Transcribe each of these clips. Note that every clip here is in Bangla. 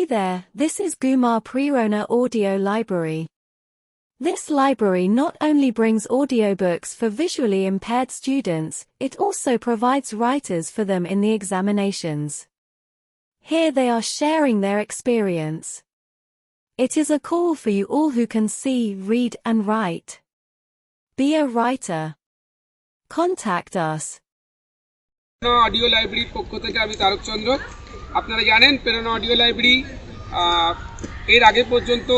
there, this is Gumar Prerona Audio Library. This library not only brings audiobooks for visually impaired students, it also provides writers for them in the examinations. Here they are sharing their experience. It is a call for you all who can see, read and write. Be a writer. Contact us. Audio লাইব্রেরির পক্ষ থেকে আমি তারক চন্দ্র। আপনারা জানেন প্রেরণা অডিও লাইব্রেরি এর আগে পর্যন্ত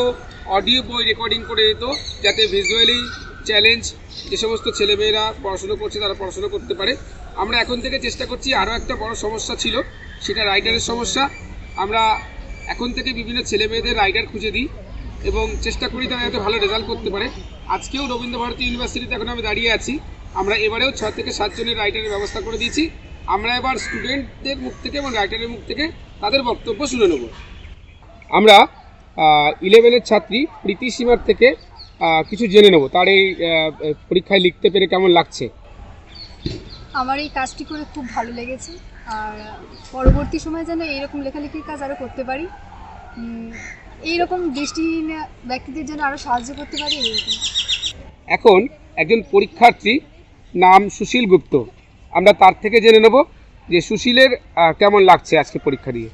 অডিও বই রেকর্ডিং করে দিত, যাতে ভিজুয়ালি চ্যালেঞ্জ যে সমস্ত ছেলেমেয়েরা পড়াশুনো করছে তারা পড়াশুনো করতে পারে। আমরা এখন থেকে চেষ্টা করছি, আরও একটা বড় সমস্যা ছিল সেটা রাইটারের সমস্যা। আমরা এখন থেকে বিভিন্ন ছেলেমেয়েদের রাইটার খুঁজে দিই এবং চেষ্টা করি তারা যাতে ভালো রেজাল্ট করতে পারে। আজকেও রবীন্দ্রভারতী ইউনিভার্সিটিতে এখন আমি দাঁড়িয়ে আছি, আমরা এবারেও 6 থেকে 7 জনের রাইটারের ব্যবস্থা করে দিয়েছি। আমরা এবার স্টুডেন্টদের মুখ থেকে এবং রাইটারের মুখ থেকে তাদের বক্তব্য শুনে নেব। আমরা 11-এর ছাত্রী প্রীতি সীমার থেকে কিছু জেনে নেব, তার এই পরীক্ষায় লিখতে পেরে কেমন লাগছে। আমার এই কাজটি করে খুব ভালো লেগেছে, আর পরবর্তী সময় যেন এইরকম লেখালেখির কাজ আরও করতে পারি, এইরকম দৃষ্টিহীন ব্যক্তিদের যেন আরও সাহায্য করতে পারি। এখন একজন পরীক্ষার্থী নাম সুশীল গুপ্ত, আমরা তার থেকে জেনে নেব যে সুশীলের কেমন লাগছে আজকে পরীক্ষা দিয়ে।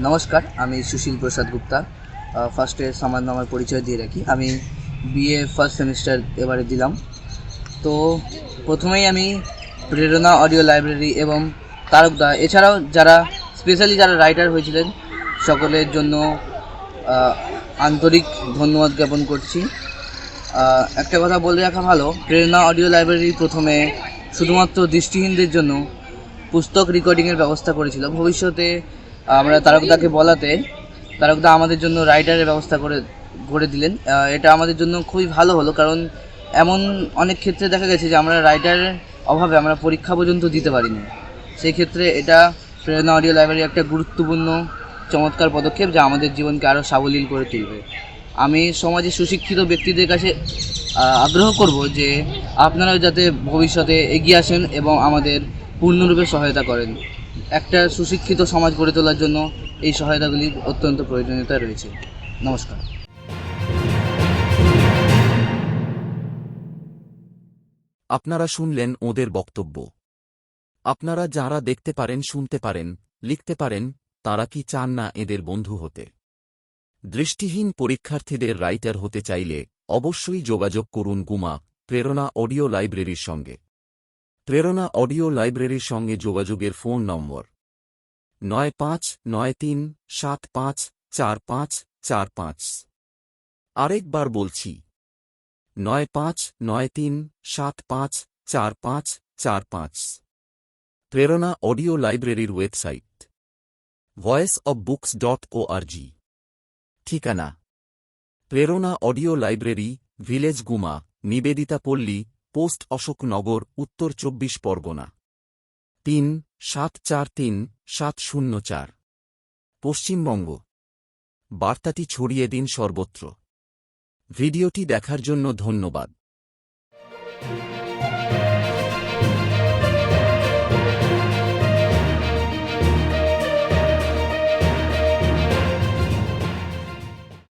নমস্কার, আমি সুশীল প্রসাদ গুপ্তা। ফার্স্টে সামান্য আমার পরিচয় দিয়ে রাখি, আমি বিএ ফার্স্ট সেমিস্টার এবারে দিলাম। তো প্রথমেই আমি প্রেরণা অডিও লাইব্রেরি এবং তারকদা এছাড়াও যারা স্পেশালি যারা রাইটার হয়েছিলেন সকলের জন্য আন্তরিক ধন্যবাদ জ্ঞাপন করছি। একটা কথা বলে রাখা ভালো, প্রেরণা অডিও লাইব্রেরি প্রথমে শুধুমাত্র দৃষ্টিহীনদের জন্য পুস্তক রেকর্ডিংয়ের ব্যবস্থা করেছিল। ভবিষ্যতে আমরা তারকদাকে বলাতে তারকদা আমাদের জন্য রাইটারের ব্যবস্থা করে দিলেন। এটা আমাদের জন্য খুবই ভালো হলো, কারণ এমন অনেক ক্ষেত্রে দেখা গেছে যে আমরা রাইটারের অভাবে আমরা পরীক্ষা পর্যন্ত দিতে পারিনি। সেই ক্ষেত্রে এটা প্রেরণা অডিও লাইব্রেরি একটা গুরুত্বপূর্ণ চমৎকার পদক্ষেপ, যা আমাদের জীবনকে আরও সাবলীল করে তুলবে। আমি সমাজে সুশিক্ষিত ব্যক্তিদের কাছে আগ্রহ করব যে আপনারাও যাতে ভবিষ্যতে এগিয়ে আসেন এবং আমাদের পূর্ণরূপে সহায়তা করেন। একটা সুশিক্ষিত সমাজ গড়ে তোলার জন্য এই সহায়তাগুলির অত্যন্ত প্রয়োজনীয়তা রয়েছে। নমস্কার। আপনারা শুনলেন ওদের বক্তব্য। আপনারা যারা দেখতে পারেন, শুনতে পারেন, লিখতে পারেন, তারা কি চান না এদের বন্ধু হতে? দৃষ্টিহীন পরীক্ষার্থীদের রাইটার হতে চাইলে অবশ্যই যোগাযোগ করুন গুমা প্রেরণা অডিও লাইব্রেরির সঙ্গে। প্রেরণা অডিও লাইব্রেরির সঙ্গে যোগাযোগের ফোন নম্বর 9593754545। আরেকবার বলছি, 9593754545। প্রেরণা অডিও লাইব্রেরির ওয়েবসাইট voiceofbooks.org। ঠিকানা প্রেরণা অডিও লাইব্রেরি, ভিলেজ গুমা, নিবেদিতা পল্লী, পোস্ট অশোকনগর, উত্তর 24 পরগনা 3743704, পশ্চিমবঙ্গ। বার্তাটি ছড়িয়ে দিন সর্বত্র। ভিডিওটি দেখার জন্য ধন্যবাদ।